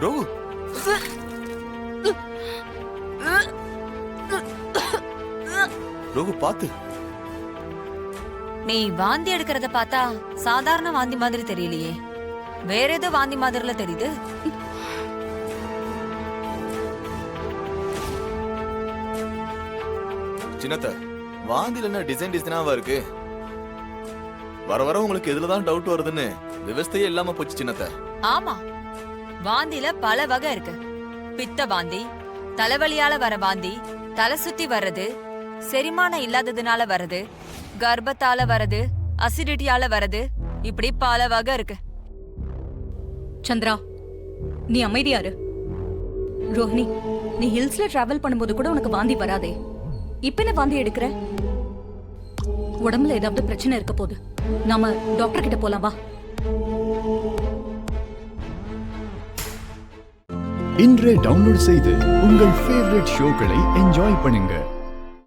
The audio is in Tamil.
ரோகு ரோகு பாத்து. நீ வாந்தி எடுக்கிறத பார்த்தா சாதாரண வாந்தி மாதிரி தெரியலையே, வேற ஏதோ வாந்தி மாதிரில தெரியுது. சின்னத்த வாந்தில என்ன டிசைனாவா இருக்கு? வர வர உங்களுக்கு எதுலதான் டவுட் வருதுன்னு விவசாயே இல்லாம போச்சு சின்னத்த. ஆமா, வாந்தில பல வகை இருக்கு. பித்த வாந்தி, தலைவலியால வர வாந்தி, தலை சுத்தி வர்றது, செரிமானம் இல்லாததுனால வர்றது, கர்ப்பத்தால வர்றது, அசிடிட்டியால வர்றது, இப்படி பல வகை இருக்கு. சந்திரா, நீ அமைதியாரு. ரோஹிணி, நீ ஹில்ஸ்ல டிராவல் பண்ணும்போது கூட உனக்கு வாந்தி வராதே, இப்ப என்ன வாந்தி எடுக்கிற? உடம்புல ஏதாவது பிரச்சனை இருக்க போகுது. நாம டாக்டர் கிட்ட போலாம் வா. இன்றே டவுன்லோட் செய்து உங்கள் ஃபேவரட் ஷோக்களை என்ஜாய் பண்ணுங்க.